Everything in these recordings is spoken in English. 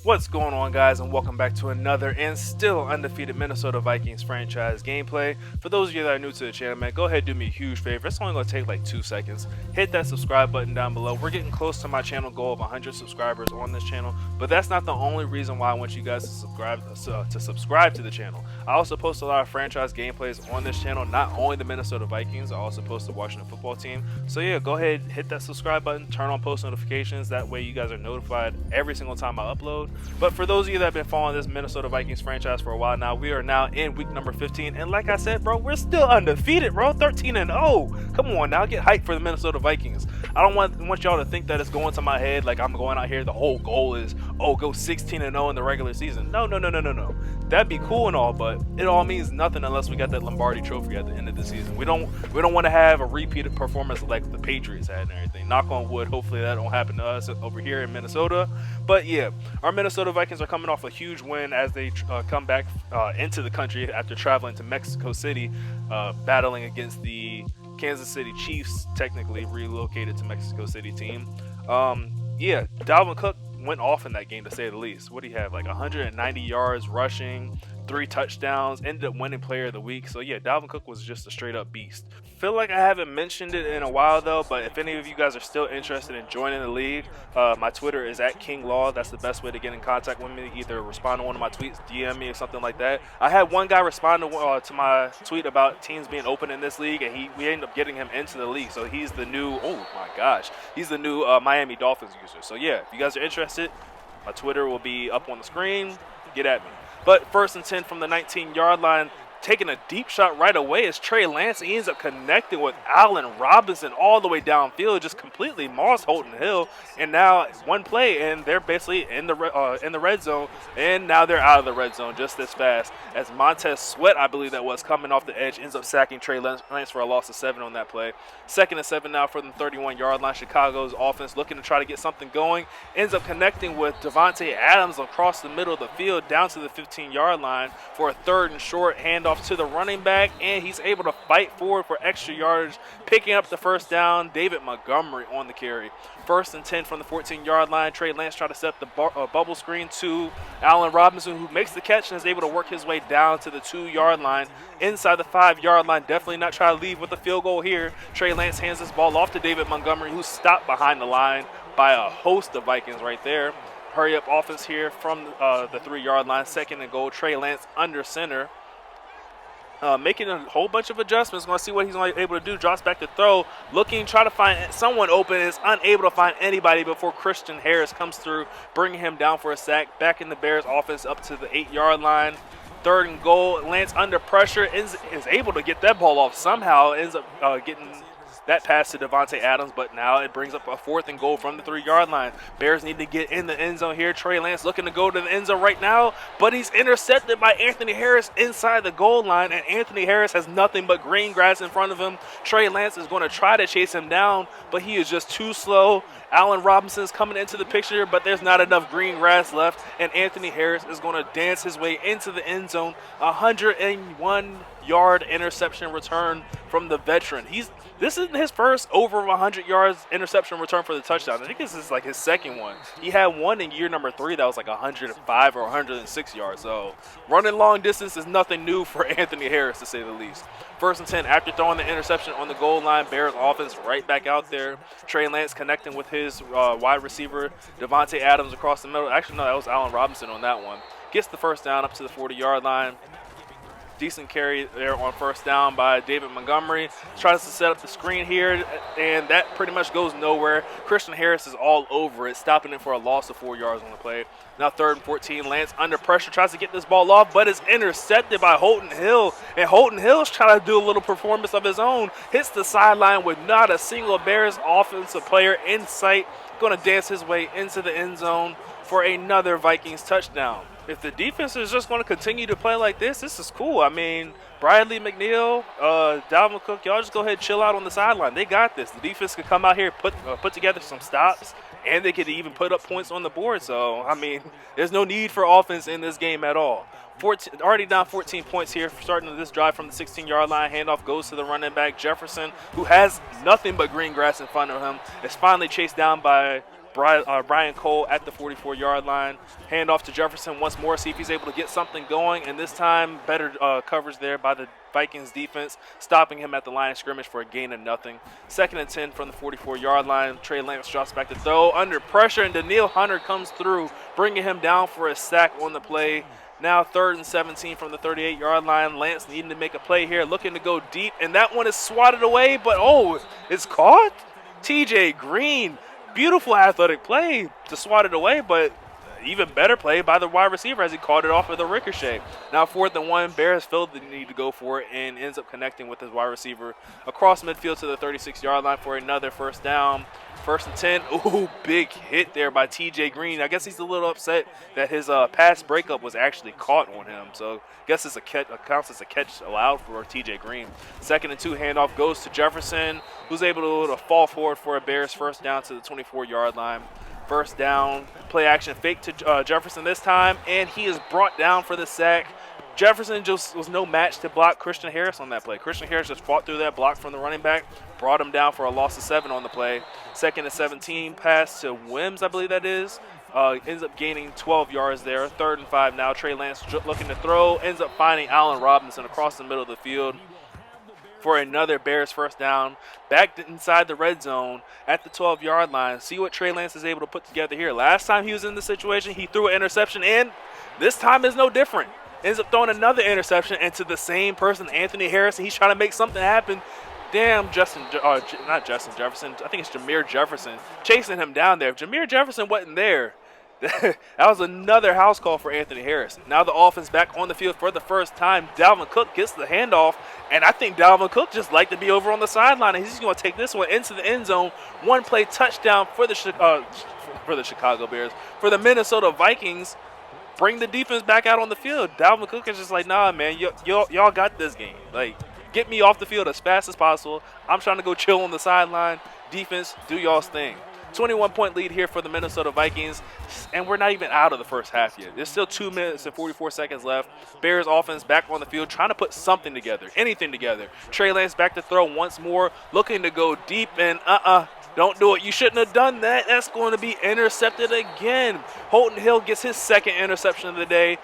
What's going on, guys, and welcome back to another and still undefeated Minnesota Vikings franchise gameplay. For those of you that are new to the channel, man, go ahead and do me a huge favor. It's only going to take like 2 seconds. Hit that subscribe button down below. We're getting close to my channel goal of 100 subscribers on this channel, but that's not the only reason why I want you guys to subscribe to the channel. I also post a lot of franchise gameplays on this channel, not only the Minnesota Vikings, I also post the Washington football team. So yeah, go ahead, hit that subscribe button, turn on post notifications. That way you guys are notified every single time I upload. But for those of you that have been following this Minnesota Vikings franchise for a while now, we are now in week number 15, and like I said, bro, we're still undefeated, bro. 13-0. Come on now, get hyped for the Minnesota Vikings. I don't want y'all to think that it's going to my head like I'm going out here. The whole goal is, oh, go 16-0 in the regular season. No. That'd be cool and all, but it all means nothing unless we got that Lombardi trophy at the end of the season. We don't want to have a repeated performance like the Patriots had and everything. Knock on wood. Hopefully that don't happen to us over here in Minnesota. But yeah, our Minnesota Vikings are coming off a huge win as they come back into the country after traveling to Mexico City, battling against the Kansas City Chiefs, technically relocated to Mexico City team. Yeah, Dalvin Cook went off in that game, to say the least. What do you have, like 190 yards rushing, 3 touchdowns, ended up winning player of the week. So yeah, Dalvin Cook was just a straight up beast. Feel like I haven't mentioned it in a while though, but if any of you guys are still interested in joining the league, my Twitter is @KingLaw. That's the best way to get in contact with me. Either respond to one of my tweets, DM me, or something like that. I had one guy respond to my tweet about teams being open in this league, and we ended up getting him into the league. So he's the new, oh my gosh, he's the new Miami Dolphins user. So yeah, if you guys are interested, my Twitter will be up on the screen. Get at me. But 1st and 10 from the 19-yard line. Taking a deep shot right away is Trey Lance. He ends up connecting with Allen Robinson all the way downfield, just completely Moss Holton Hill. And now one play, and they're basically in the red zone. And now they're out of the red zone just as fast as Montez Sweat, I believe that was, coming off the edge, ends up sacking Trey Lance for a loss of 7 on that play. 2nd and 7 now for the 31-yard line. Chicago's offense looking to try to get something going. Ends up connecting with Davante Adams across the middle of the field down to the 15-yard line for a 3rd and short handoff to the running back, and he's able to fight forward for extra yardage, picking up the first down. David Montgomery on the carry. 1st and 10 from the 14-yard line. Trey Lance tried to set the bubble screen to Allen Robinson, who makes the catch and is able to work his way down to the 2-yard line. Inside the 5-yard line, definitely not trying to leave with a field goal here. Trey Lance hands this ball off to David Montgomery, who's stopped behind the line by a host of Vikings right there. Hurry up offense here from the 3-yard line. 2nd and goal. Trey Lance under center. Making a whole bunch of adjustments. Going to see what he's able to do. Drops back to throw. Looking, try to find someone open. Is unable to find anybody before Christian Harris comes through, bringing him down for a sack. Back in the Bears offense up to the 8-yard line. 3rd and goal. Lance under pressure is able to get that ball off somehow. Ends up getting that pass to Davante Adams, but now it brings up a 4th and goal from the 3-yard line. Bears need to get in the end zone here. Trey Lance looking to go to the end zone right now, but he's intercepted by Anthony Harris inside the goal line, and Anthony Harris has nothing but green grass in front of him. Trey Lance is going to try to chase him down, but he is just too slow. Allen Robinson is coming into the picture, but there's not enough green grass left, and Anthony Harris is going to dance his way into the end zone. 101-yard interception return from the veteran. This isn't his first over 100 yards interception return for the touchdown. I think this is like his 2nd one. He had one in year number 3 that was like 105 or 106 yards. So running long distance is nothing new for Anthony Harris, to say the least. 1st and 10 after throwing the interception on the goal line. Bears offense right back out there. Trey Lance connecting with his wide receiver, Davante Adams, across the middle. Actually, no, that was Allen Robinson on that one. Gets the first down up to the 40-yard line. Decent carry there on 1st down by David Montgomery. Tries to set up the screen here, and that pretty much goes nowhere. Christian Harris is all over it, stopping it for a loss of 4 yards on the play. Now 3rd and 14. Lance under pressure, tries to get this ball off, but is intercepted by Holton Hill. And Holton Hill's trying to do a little performance of his own. Hits the sideline with not a single Bears offensive player in sight. Going to dance his way into the end zone for another Vikings touchdown. If the defense is just going to continue to play like this is cool. I mean, Bradley McNeil, Dalvin Cook, y'all just go ahead and chill out on the sideline. They got this. The defense could come out here, put together some stops, and they could even put up points on the board. So, I mean, there's no need for offense in this game at all. Already down 14 points here, starting this drive from the 16-yard line. Handoff goes to the running back, Jefferson, who has nothing but green grass in front of him. Is finally chased down by Brian Cole at the 44-yard line. Hand off to Jefferson once more, see if he's able to get something going. And this time, better coverage there by the Vikings defense, stopping him at the line of scrimmage for a gain of nothing. 2nd and 10 from the 44-yard line. Trey Lance drops back to throw under pressure, and Daniil Hunter comes through, bringing him down for a sack on the play. Now 3rd and 17 from the 38-yard line. Lance needing to make a play here, looking to go deep, and that one is swatted away, but it's caught. TJ Green, beautiful athletic play to swat it away, but even better play by the wide receiver as he caught it off with a ricochet. Now 4th and 1, Bears feel the need to go for it and ends up connecting with his wide receiver across midfield to the 36-yard line for another first down. 1st and 10. Ooh, big hit there by TJ Green. I guess he's a little upset that his pass breakup was actually caught on him. So I guess it's a catch, counts as a catch allowed for TJ Green. 2nd and 2, handoff goes to Jefferson, who's able to fall forward for a Bears first down to the 24-yard line. First down, play action fake to Jefferson this time, and he is brought down for the sack. Jefferson just was no match to block Christian Harris on that play. Christian Harris just fought through that block from the running back, brought him down for a loss of 7 on the play. 2nd and 17, pass to Wims, I believe that is. Ends up gaining 12 yards there. 3rd and 5 now. Trey Lance looking to throw, ends up finding Allen Robinson across the middle of the field for another Bears first down. Back inside the red zone at the 12-yard line. See what Trey Lance is able to put together here. Last time he was in this situation, he threw an interception, and this time is no different. Ends up throwing another interception into the same person, Anthony Harris, and he's trying to make something happen. Damn, not Justin Jefferson. I think it's Jameer Jefferson chasing him down there. If Jameer Jefferson wasn't there, that was another house call for Anthony Harris. Now the offense back on the field for the first time. Dalvin Cook gets the handoff, and I think Dalvin Cook just liked to be over on the sideline, and he's going to take this one into the end zone. One play touchdown for the Chicago Bears. For the Minnesota Vikings, bring the defense back out on the field. Dalvin Cook is just like, nah, man, y'all got this game. Like, get me off the field as fast as possible. I'm trying to go chill on the sideline. Defense, do y'all's thing. 21-point lead here for the Minnesota Vikings, and we're not even out of the first half yet. There's still 2 minutes and 44 seconds left. Bears offense back on the field, trying to put something together, anything together. Trey Lance back to throw once more, looking to go deep, and don't do it. You shouldn't have done that. That's going to be intercepted again. Holton Hill gets his 2nd interception of the day.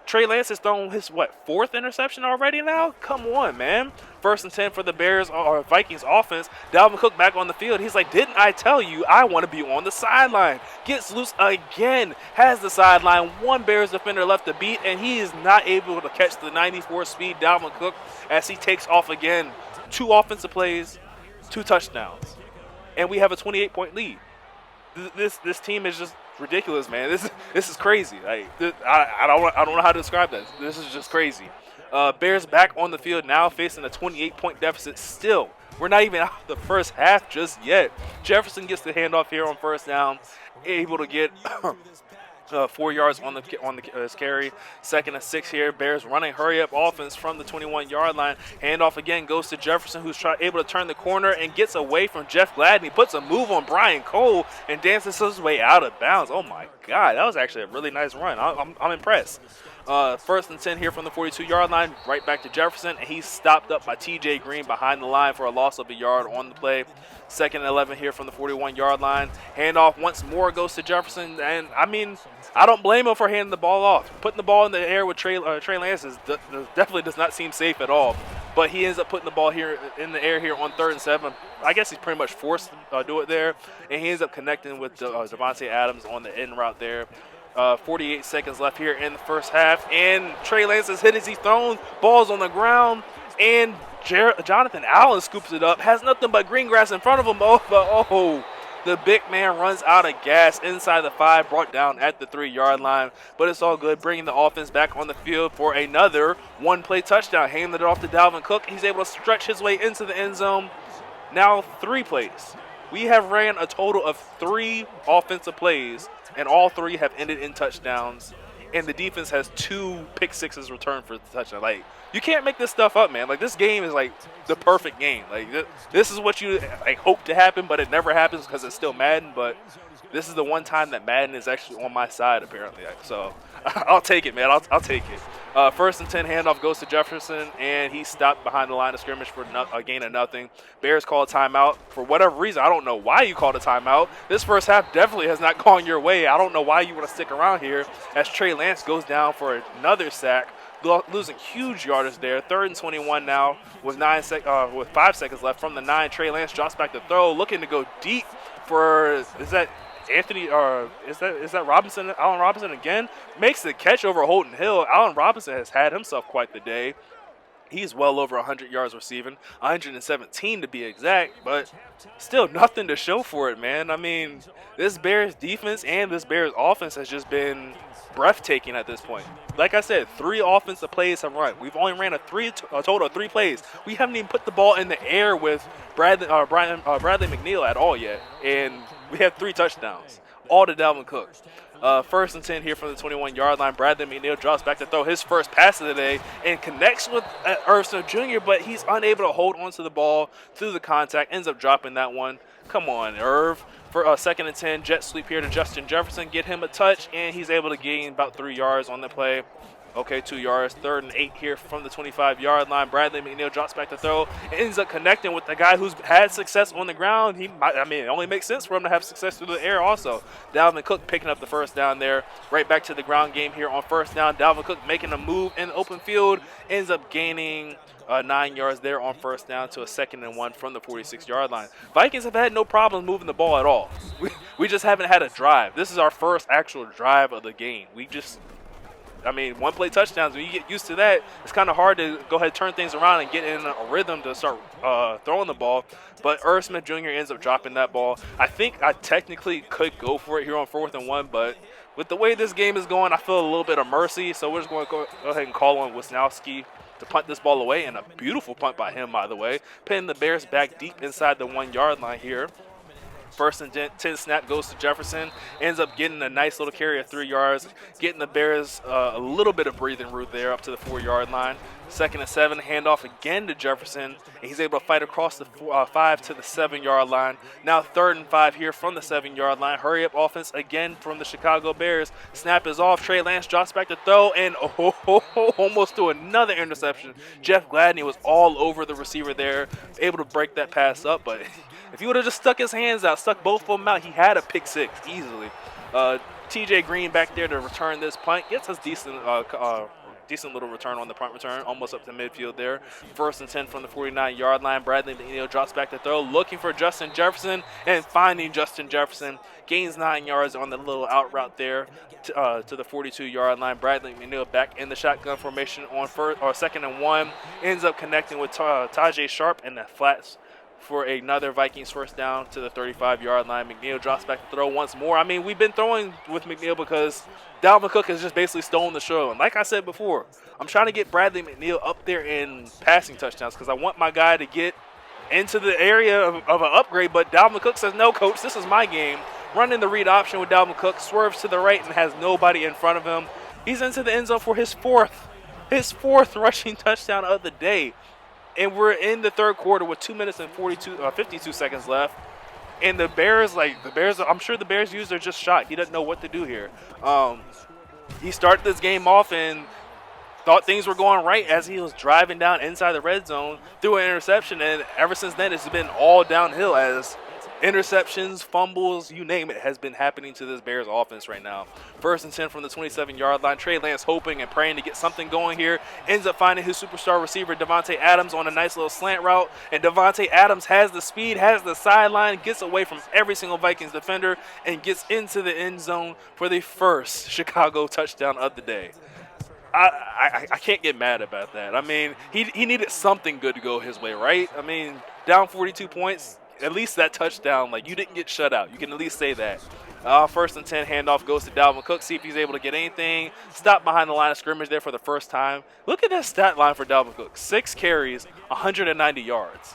Trey Lance has thrown his, 4th interception already now? Come on, man. 1st and 10 for the Bears or Vikings offense. Dalvin Cook back on the field. He's like, didn't I tell you I want to be on the sideline? Gets loose again. Has the sideline. 1 Bears defender left to beat, and he is not able to catch the 94 speed Dalvin Cook as he takes off again. 2 offensive plays, 2 touchdowns. And we have a 28-point lead. This team is just ridiculous, man. This is crazy. Like, I don't know how to describe that. This is just crazy. Bears back on the field now, facing a 28-point deficit. Still, we're not even out of the first half just yet. Jefferson gets the handoff here on first down, able to get 4 yards on his carry. 2nd and 6 here. Bears running hurry-up offense from the 21-yard line. Handoff again goes to Jefferson, who's able to turn the corner and gets away from Jeff Gladney. He puts a move on Brian Cole and dances his way out of bounds. Oh, my God. That was actually a really nice run. I'm impressed. 1st and 10 here from the 42-yard line. Right back to Jefferson, and he's stopped up by TJ Green behind the line for a loss of a yard on the play. 2nd and 11 here from the 41-yard line. Handoff once more goes to Jefferson, and I don't blame him for handing the ball off. Putting the ball in the air with Trey Lance definitely does not seem safe at all. But he ends up putting the ball here in the air here on 3rd and 7. I guess he's pretty much forced to do it there, and he ends up connecting with Devontae Adams on the end route there. 48 seconds left here in the first half, and Trey Lance has hit as he's thrown. Ball's on the ground, and Jonathan Allen scoops it up. Has nothing but green grass in front of him. The big man runs out of gas inside the 5, brought down at the 3-yard line. But it's all good, bringing the offense back on the field for another 1-play touchdown. Handing it off to Dalvin Cook. He's able to stretch his way into the end zone. Now 3 plays. We have ran a total of 3 offensive plays, and all 3 have ended in touchdowns. And the defense has 2 pick sixes returned for the touchdown. Like, you can't make this stuff up, man. Like, this game is like the perfect game. Like, this is what you hope to happen, but it never happens because it's still Madden. But this is the one time that Madden is actually on my side, apparently. So I'll take it, man. I'll take it. First and 10 handoff goes to Jefferson, and he stopped behind the line of scrimmage for a gain of nothing. Bears call a timeout. For whatever reason, I don't know why you called a timeout. This first half definitely has not gone your way. I don't know why you want to stick around here as Trey Lance goes down for another sack, losing huge yardage there. 3rd and 21 now with 5 seconds left from the 9. Trey Lance drops back to throw, looking to go deep for, is that Anthony, or is that Robinson? Allen Robinson again makes the catch over Holton Hill. Allen Robinson has had himself quite the day. He's well over 100 yards receiving, 117 to be exact, but still nothing to show for it, man. I mean, this Bears defense and this Bears offense has just been breathtaking at this point. Like I said, 3 offensive plays have run. We've only ran a total of 3 plays. We haven't even put the ball in the air with Bradley McNeil at all yet, and we have 3 touchdowns, all to Dalvin Cook. First and 10 here from the 21-yard line. Bradley McNeil drops back to throw his first pass of the day and connects with Irv Smith Jr., but he's unable to hold onto the ball through the contact, ends up dropping that one. Come on, Irv. For 2nd and 10, jet sweep here to Justin Jefferson, get him a touch, and he's able to gain about 3 yards on the play. Okay, 2 yards. 3rd and 8 here from the 25-yard line. Bradley McNeil drops back to throw. Ends up connecting with the guy who's had success on the ground. It only makes sense for him to have success through the air also. Dalvin Cook picking up the first down there. Right back to the ground game here on first down. Dalvin Cook making a move in the open field. Ends up gaining 9 yards there on first down to a 2nd and 1 from the 46-yard line. Vikings have had no problem moving the ball at all. We just haven't had a drive. This is our first actual drive of the game. One-play touchdowns, when you get used to that, it's kind of hard to go ahead and turn things around and get in a rhythm to start throwing the ball. But Irv Smith Jr. ends up dropping that ball. I think I technically could go for it here on 4th and 1, but with the way this game is going, I feel a little bit of mercy. So we're just going to go ahead and call on Wisnowski to punt this ball away, and a beautiful punt by him, by the way, pinning the Bears back deep inside the 1-yard line here. First and 10 snap goes to Jefferson. Ends up getting a nice little carry of 3 yards, getting the Bears a little bit of breathing room there up to the 4-yard line. 2nd and 7, handoff again to Jefferson, and he's able to fight across the 5 to the 7-yard line. Now 3rd and 5 here from the 7-yard line. Hurry up offense again from the Chicago Bears. Snap is off. Trey Lance drops back to throw, and almost to another interception. Jeff Gladney was all over the receiver there, able to break that pass up, but if he would have just stuck his hands out, stuck both of them out, he had a pick 6 easily. TJ Green back there to return this punt. Gets us decent little return on the punt return, almost up to midfield there. 1st and 10 from the 49-yard line. Bradley McNeil drops back to throw, looking for Justin Jefferson, and finding Justin Jefferson. Gains 9 yards on the little out route there to the 42-yard line. Bradley McNeil back in the shotgun formation on 2nd and 1. Ends up connecting with Tajay Sharp in the flats for another Vikings first down to the 35-yard line. McNeil drops back to throw once more. We've been throwing with McNeil because Dalvin Cook has just basically stolen the show. And like I said before, I'm trying to get Bradley McNeil up there in passing touchdowns because I want my guy to get into the area of an upgrade. But Dalvin Cook says, no, coach, this is my game. Running the read option with Dalvin Cook, swerves to the right and has nobody in front of him. He's into the end zone for his fourth rushing touchdown of the day. And we're in the 3rd quarter with 2 minutes and 52 seconds left. And the Bears, I'm sure the Bears users are just shocked. He doesn't know what to do here. He started this game off and thought things were going right as he was driving down inside the red zone, threw an interception, and ever since then it's been all downhill as interceptions, fumbles, you name it, has been happening to this Bears offense right now. 1st and 10 from the 27-yard line. Trey Lance hoping and praying to get something going here. Ends up finding his superstar receiver, Devontae Adams, on a nice little slant route. And Devontae Adams has the speed, has the sideline, gets away from every single Vikings defender, and gets into the end zone for the first Chicago touchdown of the day. I can't get mad about that. He needed something good to go his way, right? Down 42 points. At least that touchdown, you didn't get shut out. You can at least say that. 1st and 10, handoff goes to Dalvin Cook. See if he's able to get anything. Stop behind the line of scrimmage there for the first time. Look at that stat line for Dalvin Cook. 6 carries, 190 yards.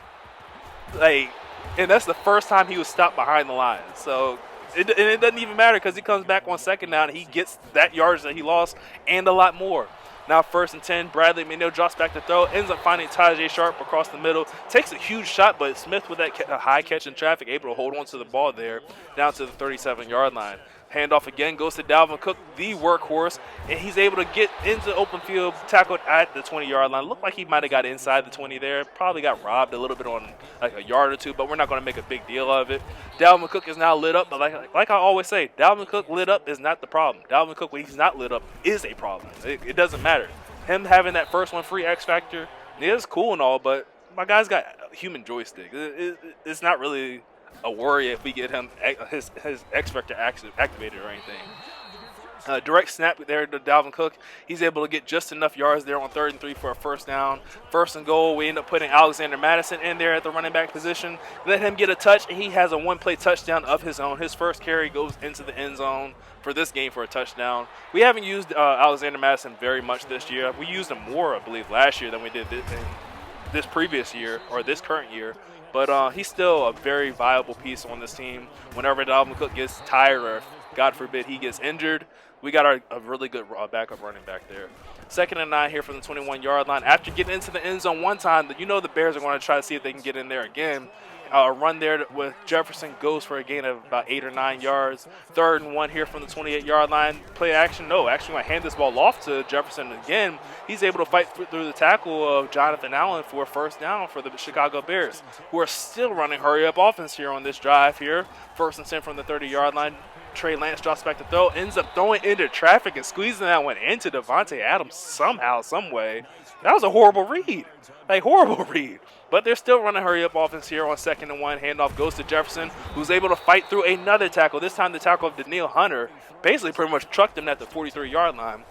And that's the first time he was stopped behind the line. So it doesn't even matter because he comes back on 2nd down and he gets that yardage that he lost and a lot more. Now 1st and 10, Bradley McNeil drops back to throw, ends up finding Tajay Sharp across the middle, takes a huge shot, but Smith with that high catch in traffic, able to hold on to the ball there, down to the 37-yard line. Handoff again goes to Dalvin Cook, the workhorse, and he's able to get into open field, tackled at the 20-yard line. Looked like he might have got inside the 20 there. Probably got robbed a little bit on like a yard or two, but we're not going to make a big deal of it. Dalvin Cook is now lit up, but like I always say, Dalvin Cook lit up is not the problem. Dalvin Cook, when he's not lit up, is a problem. It doesn't matter. Him having that first one free X factor is cool and all, but my guy's got a human joystick. It's not really a worry if we get him his X factor activated or anything. Direct snap there to Dalvin Cook. He's able to get just enough yards there on 3rd and 3 for a first down. 1st and goal, we end up putting Alexander Madison in there at the running back position. Let him get a touch, and he has a one-play touchdown of his own. His first carry goes into the end zone for this game for a touchdown. We haven't used Alexander Madison very much this year. We used him more, I believe, last year than we did this previous year or this current year. But he's still a very viable piece on this team. Whenever Dalvin Cook gets tired or, God forbid, he gets injured, we got a really good backup running back there. 2nd and 9 here from the 21-yard line. After getting into the end zone one time, you know the Bears are going to try to see if they can get in there again. A run there with Jefferson goes for a gain of about 8 or 9 yards. 3rd and 1 here from the 28-yard line. Play action. No, actually going to hand this ball off to Jefferson again. He's able to fight through the tackle of Jonathan Allen for a first down for the Chicago Bears, who are still running hurry-up offense here on this drive here. 1st and 10 from the 30-yard line. Trey Lance drops back to throw, ends up throwing into traffic and squeezing that one into Devontae Adams somehow, some way. That was a horrible read. Like, horrible read. But they're still running hurry-up offense here on 2nd and 1. Handoff goes to Jefferson, who's able to fight through another tackle. This time the tackle of Daniil Hunter basically pretty much trucked him at the 43-yard line.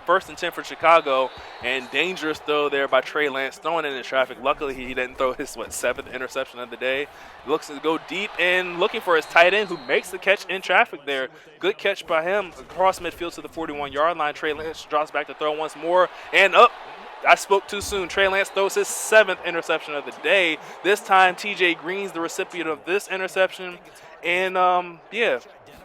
1st and 10 for Chicago, and dangerous throw there by Trey Lance, throwing into traffic. Luckily, he didn't throw his, 7th interception of the day. Looks to go deep and looking for his tight end, who makes the catch in traffic there. Good catch by him across midfield to the 41-yard line. Trey Lance drops back to throw once more, and up. I spoke too soon. Trey Lance throws his 7th interception of the day. This time, T.J. Green's the recipient of this interception. And, yeah,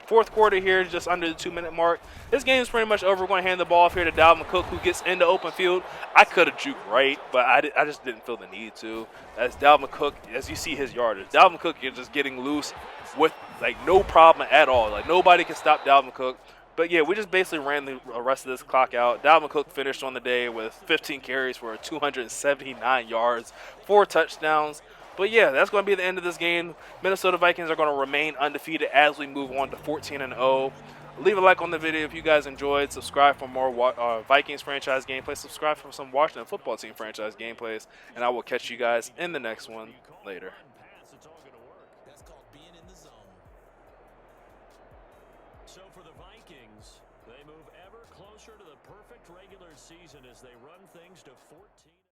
4th quarter here, just under the 2-minute mark. This game is pretty much over. We're going to hand the ball off here to Dalvin Cook, who gets into open field. I could have juked right, but I just didn't feel the need to. As Dalvin Cook, as you see his yardage, Dalvin Cook is just getting loose with, like, no problem at all. Like, nobody can stop Dalvin Cook. But, yeah, we just basically ran the rest of this clock out. Dalvin Cook finished on the day with 15 carries for 279 yards, 4 touchdowns. But, yeah, that's going to be the end of this game. Minnesota Vikings are going to remain undefeated as we move on to 14-0. Leave a like on the video if you guys enjoyed. Subscribe for more Vikings franchise gameplay. Subscribe for some Washington football team franchise gameplays. And I will catch you guys in the next one later. So for the Vikings, they move ever closer to the perfect regular season as they run things to 14.